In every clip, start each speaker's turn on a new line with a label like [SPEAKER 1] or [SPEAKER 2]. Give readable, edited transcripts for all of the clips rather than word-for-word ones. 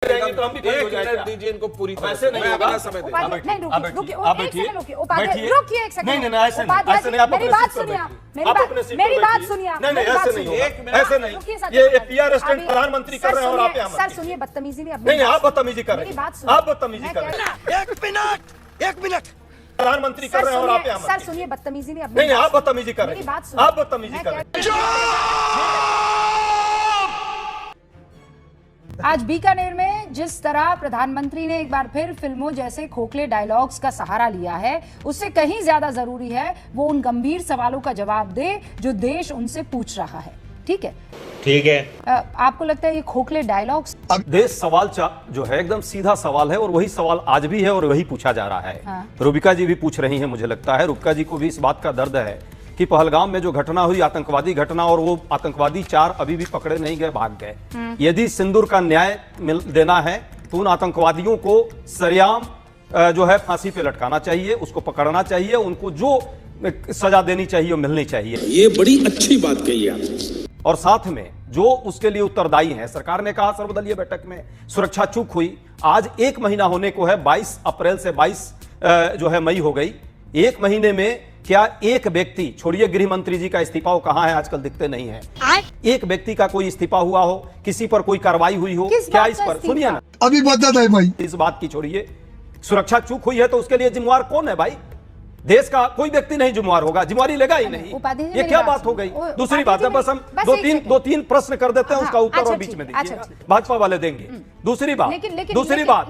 [SPEAKER 1] जाएंगे तो हम भी खड़े हो जाएंगे।
[SPEAKER 2] दीजिए इनको पूरी तरह
[SPEAKER 1] ऐसे नहीं होगा।
[SPEAKER 3] नहीं, रुकिए,
[SPEAKER 1] आप बैठिए,
[SPEAKER 3] रुकिए,
[SPEAKER 1] बैठिए।
[SPEAKER 3] रुकिए एक सेकंड।
[SPEAKER 1] नहीं, नहीं, ऐसे नहीं, ऐसे नहीं, आप
[SPEAKER 3] मेरी
[SPEAKER 1] अपने
[SPEAKER 3] बात
[SPEAKER 1] सीट पर
[SPEAKER 3] सुनिए,
[SPEAKER 1] बैठिए। आप अपने सीट पर
[SPEAKER 3] मेरी बात
[SPEAKER 1] बैठिए।
[SPEAKER 3] सुनिए।
[SPEAKER 1] नहीं, नहीं, ऐसे नहीं होगा, ऐसे नहीं।
[SPEAKER 3] रुकिए सर,
[SPEAKER 1] ये पीआर स्टैंड प्रधानमंत्री कर रहे हैं और आप यहाँ
[SPEAKER 3] सर सुनिए, बदतमीजी नहीं।
[SPEAKER 1] नहीं, आप बदतमीजी कर रहे
[SPEAKER 3] मेरी
[SPEAKER 1] हैं,
[SPEAKER 3] बात सुनिए।
[SPEAKER 1] आप बदतमीजी कर रहे हैं।
[SPEAKER 2] एक मिनट
[SPEAKER 1] प्रधानमंत्री कर रहे हैं और आप यहाँ
[SPEAKER 3] सर सुनिए, बदतमीजी नहीं।
[SPEAKER 1] नहीं, आप बदतमीजी कर रहे
[SPEAKER 3] मेरी
[SPEAKER 1] हैं,
[SPEAKER 3] बात सुनिए।
[SPEAKER 1] आप बदतमीजी कर रहे हैं।
[SPEAKER 3] आज बीकानेर में जिस तरह प्रधानमंत्री ने एक बार फिर फिल्मों जैसे खोखले डायलॉग्स का सहारा लिया है, उससे कहीं ज्यादा जरूरी है वो उन गंभीर सवालों का जवाब दे जो देश उनसे पूछ रहा है। ठीक है,
[SPEAKER 4] ठीक है।
[SPEAKER 3] आपको लगता है ये खोखले डायलॉग्स?
[SPEAKER 1] अब देश सवाल जो है एकदम सीधा सवाल है और वही सवाल आज भी है और वही पूछा जा रहा है।
[SPEAKER 3] हाँ।
[SPEAKER 1] रूबिका जी भी पूछ रही हैं, मुझे लगता है रूबिका जी को भी इस बात का दर्द है कि पहलगाम में जो घटना हुई, आतंकवादी घटना, और वो आतंकवादी 4 अभी भी पकड़े नहीं गए, भाग गए। यदि सिंदूर का न्याय देना है तो उन आतंकवादियों को सरेआम जो है फांसी पे लटकाना चाहिए, उसको पकड़ना चाहिए, उनको जो सजा देनी चाहिए वो मिलनी चाहिए।
[SPEAKER 5] ये बड़ी अच्छी बात कही आपने।
[SPEAKER 1] और साथ में जो उसके लिए उत्तरदायी है, सरकार ने कहा सर्वदलीय बैठक में सुरक्षा चूक हुई, आज 1 महीना होने को है, 22 अप्रैल से 22 जो है मई हो गई। 1 महीने में क्या एक व्यक्ति, छोड़िए गृह मंत्री जी का इस्तीफा, वो कहां है आजकल, दिखते नहीं है। एक व्यक्ति का कोई इस्तीफा हुआ हो, किसी पर कोई कार्रवाई हुई हो क्या? इस पर सुनिए ना,
[SPEAKER 6] अभी बता है भाई,
[SPEAKER 1] इस बात की छोड़िए। सुरक्षा चूक हुई है तो उसके लिए जिम्मेवार कौन है भाई? देश का कोई व्यक्ति नहीं जिम्मेवार होगा, जिम्मेवारी लेगा ही नहीं। ये क्या बात हो गई? दूसरी बात है, बस हम दो तीन प्रश्न कर देते हैं, उसका उत्तर और बीच में दीजिएगा, भाजपा वाले देंगे। दूसरी बात,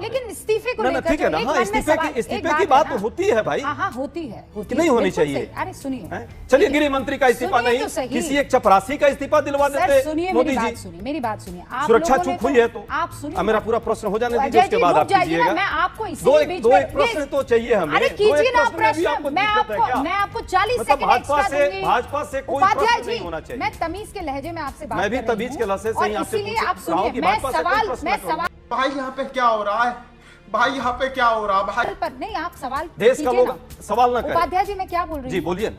[SPEAKER 3] लेकिन इस्तीफे को लेकर
[SPEAKER 1] ठीक है ना, हाँ, इस्तीफे की बात होती है भाई,
[SPEAKER 3] होती है,
[SPEAKER 1] नहीं होनी चाहिए।
[SPEAKER 3] अरे सुनिए,
[SPEAKER 1] चलिए गृह मंत्री का इस्तीफा नहीं, किसी एक चपरासी का इस्तीफा दिलवा देते मोदी जी।
[SPEAKER 3] मेरी बात सुनिए,
[SPEAKER 1] सुरक्षा चूक हुई है तो
[SPEAKER 3] आप सुनिए,
[SPEAKER 1] मेरा पूरा प्रश्न हो जाने दीजिए, उसके बाद आप कीजिएगा।
[SPEAKER 3] मैं आपको
[SPEAKER 1] दो एक प्रश्न तो चाहिए हमें।
[SPEAKER 3] अरे कीजिए ना प्रश्न, मैं आपको 40 सेकंड एक्स्ट्रा दूंगी।
[SPEAKER 1] भाजपा से कोई प्रश्न नहीं होना चाहिए।
[SPEAKER 3] मैं तमीज के लहजे में आपसे बात कर रही हूं,
[SPEAKER 1] मैं भी तमीज के लहजे से ही आपसे
[SPEAKER 3] इसीलिए आप सुनिए, मैं सवाल
[SPEAKER 7] भाई यहाँ पे क्या हो रहा है? भाई यहाँ पे क्या हो रहा है भाई?
[SPEAKER 3] पर नहीं, आप सवाल
[SPEAKER 1] देश का लोग सवाल ना करें।
[SPEAKER 3] उपाध्याय जी मैं क्या बोल रही हूँ?
[SPEAKER 1] जी बोलिए ना,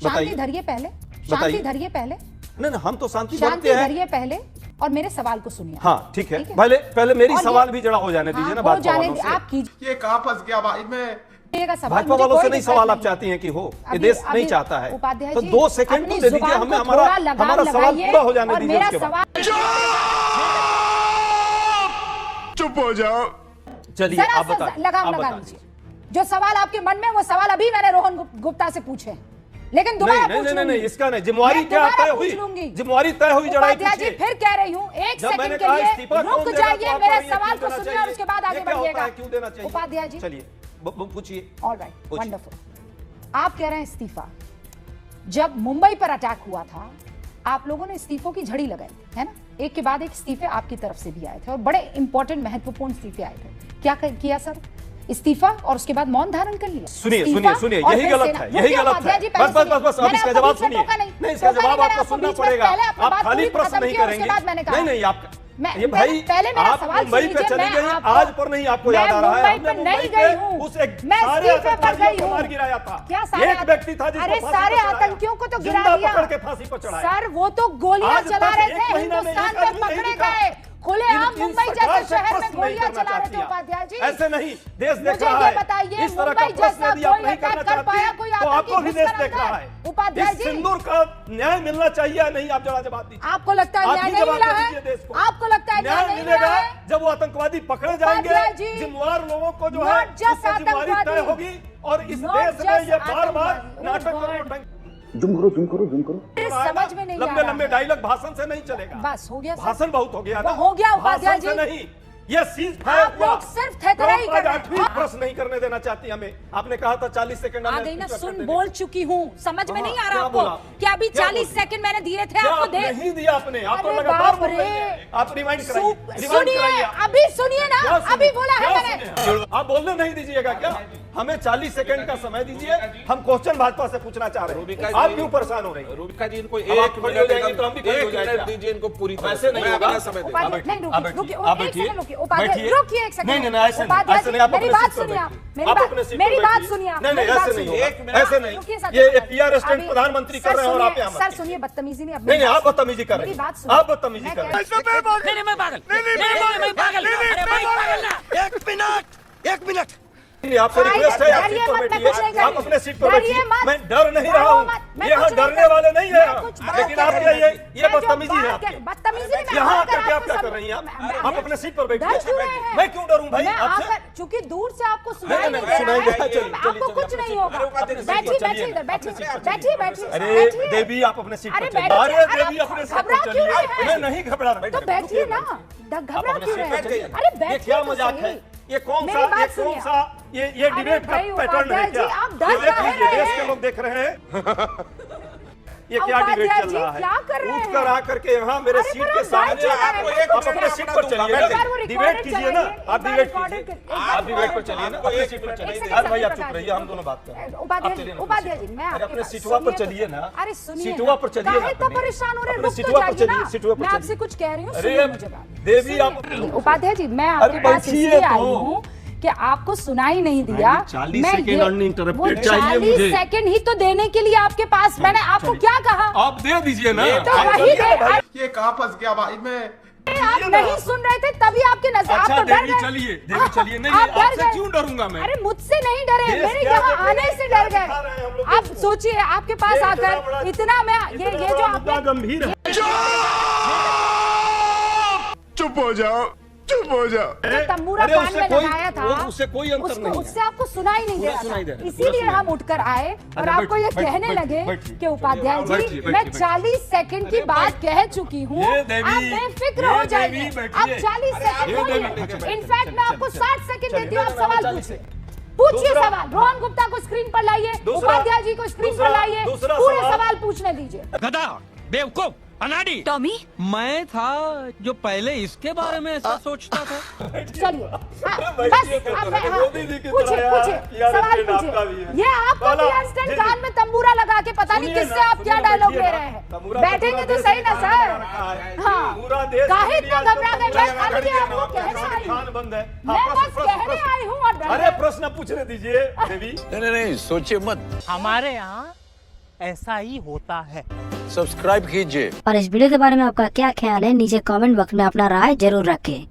[SPEAKER 3] शांति धरिए पहले, शांति धरिए पहले।
[SPEAKER 1] नहीं, हम तो शांति
[SPEAKER 3] धरिए पहले और मेरे सवाल को सुनिए।
[SPEAKER 1] हाँ ठीक है, पहले मेरी सवाल भी जड़ा हो जाने दीजिए ना, बात
[SPEAKER 3] आप कीजिए।
[SPEAKER 7] ये कहाँ फंस गया भाई मैं?
[SPEAKER 1] भाजपा वालों से नहीं सवाल आप चाहती हैं कि हो, ये देश नहीं चाहता है, तो 2 सेकंड तो दे दीजिए हमें, हमारा सवाल पूरा हो जाने दीजिए, उसके बाद
[SPEAKER 5] चुप हो जाओ।
[SPEAKER 1] चलिए आप बताइए,
[SPEAKER 3] लगाम लगा लीजिए। जो सवाल आपके मन में, वो सवाल अभी मैंने रोहन गुप्ता से पूछे, लेकिन दोबारा पूछ लूंगी।
[SPEAKER 1] नहीं, इसका नहीं, जिम्मेवारी क्या तय हुई? जिम्मेवारी तय हुई, जरा
[SPEAKER 3] जी फिर कह रही हूँ, 1 सेकंड के लिए रुक जाइए, मेरे सवाल को सुनिए और उसके बाद आगे बढ़िएगा।
[SPEAKER 1] क्यों देना चाहिए?
[SPEAKER 3] उपाध्याय जी
[SPEAKER 1] चलिए पूछिए।
[SPEAKER 3] Alright, wonderful. आप कह रहे हैं इस्तीफा। जब मुंबई पर अटैक हुआ था, आप लोगों ने इस्तीफों की झड़ी लगाई, है ना? एक के बाद एक इस्तीफे आपकी तरफ से भी आए थे और बड़े इंपॉर्टेंट महत्वपूर्ण इस्तीफे आए थे। क्या किया सर? इस्तीफा और उसके बाद मौन धारण कर लिया।
[SPEAKER 1] सुनिए, यही गलत है, यही गलत है। बस अब इसका जवाब सुनिए। नहीं, इसका जवाब आपको सुनना पड़ेगा। आप खाली प्रश्न नहीं करेंगे। नहीं, आप ये भाई आप मुंबई पे चली गई, आज पर नहीं आपको याद आ रहा है?
[SPEAKER 3] हमने मुंबई गई हूँ,
[SPEAKER 1] उस सारे आतंकवादियों को मार गिराया था। एक व्यक्ति था जिसको
[SPEAKER 3] सारे आतंकियों को तो गिरा दिया,
[SPEAKER 1] पकड़ के फांसी पर चढ़ाया।
[SPEAKER 3] सर वो तो गोलियां चला रहे थे, हिंदुस्तान में पकड़े गए, खुलेआम मुंबई जैसे शहर में गोलियां चला रहे थे। उपाध्याय जी
[SPEAKER 1] ऐसे नहीं, देश देख रहा है।
[SPEAKER 3] बताइए,
[SPEAKER 1] इस तरह का प्रश्न यदि आप नहीं करना चाहती तो आपको भी देश देख रहा है।
[SPEAKER 3] उपाध्याय जी,
[SPEAKER 1] सिंदूर का न्याय मिलना चाहिए नहीं? आप जरा जवाब दीजिए।
[SPEAKER 3] आपको लगता है न्याय नहीं मिला है? आपको लगता है न्याय नहीं मिलेगा?
[SPEAKER 1] जब वो आतंकवादी पकड़े जाएंगे, जिम्मेवार लोगों को जो है जिम्मेवारी तय होगी, और इस देश में ये बार-बार नाटक करो,
[SPEAKER 5] जुम करो।
[SPEAKER 3] समझ में नहीं आ
[SPEAKER 1] लंबे
[SPEAKER 3] रहा
[SPEAKER 1] लंबे डायलॉग भाषण से नहीं चलेगा।
[SPEAKER 3] बस हो गया,
[SPEAKER 1] भाषण बहुत हो गया,
[SPEAKER 3] हो गया उपाध्याय जी।
[SPEAKER 1] नहीं, ये सीज
[SPEAKER 3] आप लोग सिर्फ थेथराई कर रहे हैं।
[SPEAKER 1] प्रश्न नहीं करने देना चाहती हमें। आपने कहा था 40 सेकंड
[SPEAKER 3] आ गई ना, सुन बोल चुकी हूँ, समझ में नहीं आ रहा आपको? क्या अभी 40 सेकंड मैंने दिए थे आपको?
[SPEAKER 1] नहीं दिया आपने, आपको लगातार बोल रही है। आप रिमाइंड कराइए,
[SPEAKER 3] सुनिए, अभी सुनिए ना, अभी बोला है मैंने।
[SPEAKER 1] आप बोलने नहीं दीजिएगा क्या? हमें 40 सेकंड का समय दीजिए, हम क्वेश्चन भाजपा से पूछना चाह रहे हैं। आप क्यों परेशान हो रही हैं?
[SPEAKER 2] रूबिका जी इनको
[SPEAKER 1] अब आप खड़ी हो जाएंगी तो हम भी खड़े हो
[SPEAKER 2] एक
[SPEAKER 1] जाएंगे।
[SPEAKER 2] मिनट दीजिए इनको पूरी तरह
[SPEAKER 1] ऐसे नहीं
[SPEAKER 2] मैं
[SPEAKER 1] होगा।
[SPEAKER 2] अपना समय देता हूं।
[SPEAKER 3] उपाध्याय, नहीं,
[SPEAKER 1] आप
[SPEAKER 3] रुकिए,
[SPEAKER 1] बैठिए,
[SPEAKER 3] रुकिए,
[SPEAKER 1] आप
[SPEAKER 3] एक
[SPEAKER 1] बैठिए,
[SPEAKER 3] सेकंड रुकिए, उपाध्याय,
[SPEAKER 1] बैठिए।
[SPEAKER 3] रुकिए एक सेकंड।
[SPEAKER 1] नहीं, नहीं, ऐसे नहीं,
[SPEAKER 3] उपाध्याय
[SPEAKER 1] ऐसे
[SPEAKER 3] जी,
[SPEAKER 1] नहीं, आप
[SPEAKER 3] मेरी
[SPEAKER 1] अपने
[SPEAKER 3] बात
[SPEAKER 1] सीट पर
[SPEAKER 3] सुनिए आप,
[SPEAKER 1] बैठिए।
[SPEAKER 3] मेरी
[SPEAKER 1] आप
[SPEAKER 3] बात-
[SPEAKER 1] अपने सीट
[SPEAKER 3] मेरी
[SPEAKER 1] पर
[SPEAKER 3] बात
[SPEAKER 1] बैठिए।
[SPEAKER 3] सुनिए आप,
[SPEAKER 1] नहीं, नहीं,
[SPEAKER 3] मेरी बात
[SPEAKER 1] ऐसे नहीं
[SPEAKER 3] सुनिए।
[SPEAKER 1] होगा, ऐसे नहीं।
[SPEAKER 3] रुकिए सर,
[SPEAKER 1] ये
[SPEAKER 3] सर,
[SPEAKER 1] PR असिस्टेंट
[SPEAKER 3] अभी-
[SPEAKER 1] प्रधानमंत्री
[SPEAKER 3] सर
[SPEAKER 1] कर रहे हैं और
[SPEAKER 3] सुनिए,
[SPEAKER 1] आप यहाँ मत
[SPEAKER 3] सर
[SPEAKER 1] कीजिए।
[SPEAKER 3] सुनिए, बदतमीजी नहीं, अब
[SPEAKER 1] नहीं,
[SPEAKER 3] मेरी
[SPEAKER 1] नहीं,
[SPEAKER 3] बात
[SPEAKER 1] आप
[SPEAKER 3] सुनिए।
[SPEAKER 1] बदतमीजी कर रहे
[SPEAKER 3] मेरी
[SPEAKER 1] हैं।
[SPEAKER 3] बात सुनिए।
[SPEAKER 1] आप बदतमीजी
[SPEAKER 3] मैं
[SPEAKER 1] कर रहे
[SPEAKER 3] कह-
[SPEAKER 1] हैं।
[SPEAKER 2] नहीं मैं पागल नहीं पागल अरे भाई पागल ना
[SPEAKER 7] एक मिनट
[SPEAKER 1] नहीं, आपसे रिक्वेस्ट है, आप सीट पर बैठिए, आप अपने सीट पर बैठिए। मैं डर नहीं रहा हूँ, यहाँ डरने वाले नहीं है, लेकिन आप ये बदतमीजी है आपकी।
[SPEAKER 3] बदतमीजी
[SPEAKER 1] यहाँ आकर के आप क्या कर रही हैं? आप अपने सीट पर बैठिए। मैं क्यों डरूं भाई आपसे?
[SPEAKER 3] चूंकि दूर से आपको सुनाई
[SPEAKER 1] नहीं,
[SPEAKER 3] नहीं
[SPEAKER 1] नहीं,
[SPEAKER 3] दे
[SPEAKER 1] सुनाई
[SPEAKER 3] रहा
[SPEAKER 1] दे-
[SPEAKER 3] है,
[SPEAKER 1] चलिए,
[SPEAKER 3] आपको
[SPEAKER 1] चलिए,
[SPEAKER 3] कुछ
[SPEAKER 1] चलिए,
[SPEAKER 3] नहीं होगा।
[SPEAKER 1] चलिए,
[SPEAKER 3] बैठिए,
[SPEAKER 1] चलिए,
[SPEAKER 3] बैठिए इधर, बैठिए,
[SPEAKER 1] चलिए,
[SPEAKER 3] बैठिए, बैठिए,
[SPEAKER 1] अरे
[SPEAKER 3] बैठिए।
[SPEAKER 1] देवी, आप अपने सीट
[SPEAKER 3] अरे
[SPEAKER 1] पर चलिए।
[SPEAKER 3] बैठिए,
[SPEAKER 1] अरे
[SPEAKER 3] अरे
[SPEAKER 1] देवी,
[SPEAKER 3] आप
[SPEAKER 1] अपने सीट पर
[SPEAKER 3] घबरा क्यों रहे
[SPEAKER 1] चलिए।
[SPEAKER 3] हैं?
[SPEAKER 1] मैं नहीं घबरा रहा।
[SPEAKER 3] तो बैठिए ना, घबरा क्यों रहे हैं? अरे
[SPEAKER 1] ये
[SPEAKER 3] बैठिए
[SPEAKER 1] क्या
[SPEAKER 3] तो
[SPEAKER 1] मजाक
[SPEAKER 3] सही।
[SPEAKER 1] है? ये कौन
[SPEAKER 3] मेरी
[SPEAKER 1] सा
[SPEAKER 3] बात सुनिए।
[SPEAKER 1] ये डिबेट का
[SPEAKER 3] भाई,
[SPEAKER 1] पैटर्न है
[SPEAKER 3] उपाध्याय
[SPEAKER 1] क्या?
[SPEAKER 3] जी, आप डर
[SPEAKER 1] ये देख
[SPEAKER 3] काहे
[SPEAKER 1] लीजिए,
[SPEAKER 3] रहे
[SPEAKER 1] देश के
[SPEAKER 3] हैं?
[SPEAKER 1] लोग देख रहे हैं। ये क्या
[SPEAKER 3] उपाध्याय
[SPEAKER 1] डिबेट चल
[SPEAKER 3] जी,
[SPEAKER 1] रहा है?
[SPEAKER 3] क्या कर रहे
[SPEAKER 1] उठ
[SPEAKER 3] हैं?
[SPEAKER 1] कर आकर के यहाँ मेरे
[SPEAKER 3] अरे
[SPEAKER 1] सीट
[SPEAKER 3] पर
[SPEAKER 1] के
[SPEAKER 3] आप
[SPEAKER 1] सामने
[SPEAKER 3] बैठिए,
[SPEAKER 1] आपको
[SPEAKER 3] बैठिए।
[SPEAKER 1] आप अपने सीट पर चलिए ना,
[SPEAKER 3] एक बार वो
[SPEAKER 1] डिबेट
[SPEAKER 3] recorded
[SPEAKER 1] कीजिए ना,
[SPEAKER 3] चलाइए,
[SPEAKER 1] आप
[SPEAKER 3] एक बार
[SPEAKER 1] डिबेट
[SPEAKER 3] recorded
[SPEAKER 1] कीजिए,
[SPEAKER 3] कर- एक बार
[SPEAKER 1] आप डिबेट पर
[SPEAKER 3] recorded
[SPEAKER 1] चलिए ना,
[SPEAKER 3] कर-
[SPEAKER 1] अपने सीट पर
[SPEAKER 3] एक
[SPEAKER 1] चलिए।
[SPEAKER 3] सेकंड,
[SPEAKER 1] यार भाई, आप
[SPEAKER 3] प्रकाश
[SPEAKER 1] चुप रहिए,
[SPEAKER 3] जी।
[SPEAKER 1] हम दोनों बात कर रहे हैं।
[SPEAKER 3] उपाध्याय
[SPEAKER 1] आप
[SPEAKER 3] जी,
[SPEAKER 1] चलिए ना,
[SPEAKER 3] उपाध्याय जी, मैं
[SPEAKER 1] अरे
[SPEAKER 3] आपके
[SPEAKER 1] अपने
[SPEAKER 3] पास-
[SPEAKER 1] सीटवा पर
[SPEAKER 3] सुनिए
[SPEAKER 1] चलिए
[SPEAKER 3] तो-
[SPEAKER 1] ना,
[SPEAKER 3] अरे सुनिए
[SPEAKER 1] सीटवा
[SPEAKER 3] ना,
[SPEAKER 1] पर चलिए ना,
[SPEAKER 3] काहे इतना
[SPEAKER 1] अपने।
[SPEAKER 3] परेशान हो रहे हैं?
[SPEAKER 1] अपने
[SPEAKER 3] रुक तो
[SPEAKER 1] सीटवा पर
[SPEAKER 3] जाइए
[SPEAKER 1] चलिए,
[SPEAKER 3] ना।
[SPEAKER 1] सीटवा पर
[SPEAKER 3] मैं आपसे
[SPEAKER 1] चलिए।
[SPEAKER 3] कुछ कह रही हूँ,
[SPEAKER 1] अरे
[SPEAKER 3] सुनिए मुझे बात।
[SPEAKER 1] देवी, आप
[SPEAKER 3] सुनिए। उपाध्याय जी, मैं
[SPEAKER 1] अरे
[SPEAKER 3] आपके पास
[SPEAKER 1] बैठिए
[SPEAKER 3] इसलिए
[SPEAKER 1] तो।
[SPEAKER 3] आई हूँ कि आपको सुनाई नहीं दिया।
[SPEAKER 1] भाई, 40
[SPEAKER 3] मैं
[SPEAKER 1] सेकंड
[SPEAKER 3] ये-
[SPEAKER 1] uninterrupted
[SPEAKER 3] वो
[SPEAKER 1] चाहिए
[SPEAKER 3] 40
[SPEAKER 1] मुझे।
[SPEAKER 3] सेकंड ही तो देने के लिए आपके पास, मैंने आपको क्या कहा?
[SPEAKER 1] आप दे दीजिए ना।
[SPEAKER 3] तो वही दे,
[SPEAKER 7] ये कहाँ फंस गया भाई मैं?
[SPEAKER 3] आप नहीं सुन रहे थे तभी आपके नजर, आप
[SPEAKER 1] अच्छा
[SPEAKER 3] तो डर
[SPEAKER 1] देवी
[SPEAKER 3] गए।
[SPEAKER 1] चलिए, देवी चलिए। नहीं,
[SPEAKER 3] आप डर
[SPEAKER 1] आपसे
[SPEAKER 3] गए।
[SPEAKER 1] क्यों डरूंगा मैं?
[SPEAKER 3] अरे मुझसे नहीं डरे,
[SPEAKER 1] देश
[SPEAKER 3] मेरे
[SPEAKER 1] क्या
[SPEAKER 3] यहाँ
[SPEAKER 1] देखो,
[SPEAKER 3] आने से डर
[SPEAKER 1] दिखा रहे हैं हम लोग
[SPEAKER 3] गए। आप
[SPEAKER 1] इसको।
[SPEAKER 3] सोचिए, आपके पास
[SPEAKER 1] ये इतना बड़ा-
[SPEAKER 3] आकर इतना मैं ये जो
[SPEAKER 1] मुद्दा
[SPEAKER 3] आपने
[SPEAKER 1] गंभीर है।
[SPEAKER 5] चुप हो जाओ, चुप हो जाओ।
[SPEAKER 3] जो तंबूरा
[SPEAKER 1] अरे
[SPEAKER 3] कान
[SPEAKER 1] उससे
[SPEAKER 3] में
[SPEAKER 1] कोई-
[SPEAKER 3] लगाया था,
[SPEAKER 1] उससे कोई अंतर नहीं है।
[SPEAKER 3] उससे आपको सुनाई नहीं दे
[SPEAKER 1] पूरा
[SPEAKER 3] रहा
[SPEAKER 1] सुनाई दे
[SPEAKER 3] था।
[SPEAKER 1] रहा है,
[SPEAKER 3] इसीलिए
[SPEAKER 1] पूरा
[SPEAKER 3] हम उठकर आए और
[SPEAKER 1] अच्छा,
[SPEAKER 3] आपको ये
[SPEAKER 1] बैठिए,
[SPEAKER 3] कहने
[SPEAKER 1] बैठिए,
[SPEAKER 3] लगे
[SPEAKER 1] बैठिए।
[SPEAKER 3] कि उपाध्याय
[SPEAKER 1] बैठिए,
[SPEAKER 3] जी,
[SPEAKER 1] बैठिए,
[SPEAKER 3] मैं
[SPEAKER 1] बैठिए।
[SPEAKER 3] 40 सेकंड की
[SPEAKER 1] अरे
[SPEAKER 3] बात कह चुकी हूँ,
[SPEAKER 1] ये देवी,
[SPEAKER 3] आप बेफिक्र
[SPEAKER 1] ये
[SPEAKER 3] हो जाइए।
[SPEAKER 1] देवी, बैठिए।
[SPEAKER 3] आप 40 सेकंड
[SPEAKER 1] ये
[SPEAKER 3] बोलिए।
[SPEAKER 1] देवी, बैठिए।
[SPEAKER 3] इनफैक्ट मैं आपको 60 सेकंड देती हूँ, आप
[SPEAKER 1] चलिए,
[SPEAKER 3] सवाल
[SPEAKER 1] 40
[SPEAKER 3] पूछिए। पूछिए
[SPEAKER 1] दूसरा-
[SPEAKER 3] सवाल। रोहन गुप्ता को स्क्रीन पर लाइए,
[SPEAKER 1] दूसरा-
[SPEAKER 3] उपाध्याय जी को स्क्रीन पर
[SPEAKER 1] दूसरा-
[SPEAKER 3] लाइए,
[SPEAKER 1] दूसरा
[SPEAKER 3] पूरे
[SPEAKER 1] सवाल-
[SPEAKER 3] सवाल पूछने दीजिए।
[SPEAKER 2] गधा बेवकूफ अनाड़ी
[SPEAKER 4] टॉमी
[SPEAKER 6] मैं था जो पहले इसके बारे में ऐसा सोचता था।
[SPEAKER 3] चलिए, हाँ,
[SPEAKER 1] बैठिए
[SPEAKER 3] बस
[SPEAKER 1] तो
[SPEAKER 3] अब
[SPEAKER 1] जरा,
[SPEAKER 3] हाँ,
[SPEAKER 1] मोदी जी की
[SPEAKER 3] पूछिए
[SPEAKER 1] तरह यार,
[SPEAKER 3] पूछिए
[SPEAKER 1] यार
[SPEAKER 3] सवाल
[SPEAKER 1] अपने नाम का भी
[SPEAKER 3] पूछिए।
[SPEAKER 1] है।
[SPEAKER 3] ये आपको
[SPEAKER 1] बोला,
[SPEAKER 3] भी इंस्टेंट
[SPEAKER 1] जी,
[SPEAKER 3] कान में तंबूरा लगा के पता नहीं
[SPEAKER 1] सुनिए
[SPEAKER 3] किससे
[SPEAKER 1] ना,
[SPEAKER 3] आप क्या
[SPEAKER 1] सुनिए,
[SPEAKER 3] डायलॉग
[SPEAKER 1] बैठिए
[SPEAKER 3] ले
[SPEAKER 1] ना।
[SPEAKER 3] रहे हैं।
[SPEAKER 1] तंबूरा
[SPEAKER 3] बैठेंगे तो
[SPEAKER 1] देश
[SPEAKER 3] सही ना
[SPEAKER 1] में
[SPEAKER 3] सर।
[SPEAKER 1] रखा है।
[SPEAKER 3] हाँ,
[SPEAKER 1] पूरा देश
[SPEAKER 3] काहे इतना
[SPEAKER 1] दुनिया
[SPEAKER 3] घबरा गए?
[SPEAKER 1] से
[SPEAKER 3] मैं खाली आपको कहने आई हूँ।
[SPEAKER 1] खान बंद है।
[SPEAKER 3] मैं
[SPEAKER 1] हाँ,
[SPEAKER 3] बस
[SPEAKER 1] प्रश्न-
[SPEAKER 3] कहने
[SPEAKER 1] प्रश्न-
[SPEAKER 3] आई हूँ और डर
[SPEAKER 1] अरे
[SPEAKER 3] गए।
[SPEAKER 1] प्रश्न पूछने दीजिए देवी।
[SPEAKER 5] नहीं, सोचिए मत।
[SPEAKER 6] हमारे यहाँ ऐसा ही होता है।
[SPEAKER 5] सब्सक्राइब कीजिए।
[SPEAKER 8] और इस वीडियो के बारे में आपका क्या ख्याल है, नीचे कमेंट बॉक्स में अपना राय जरूर रखें।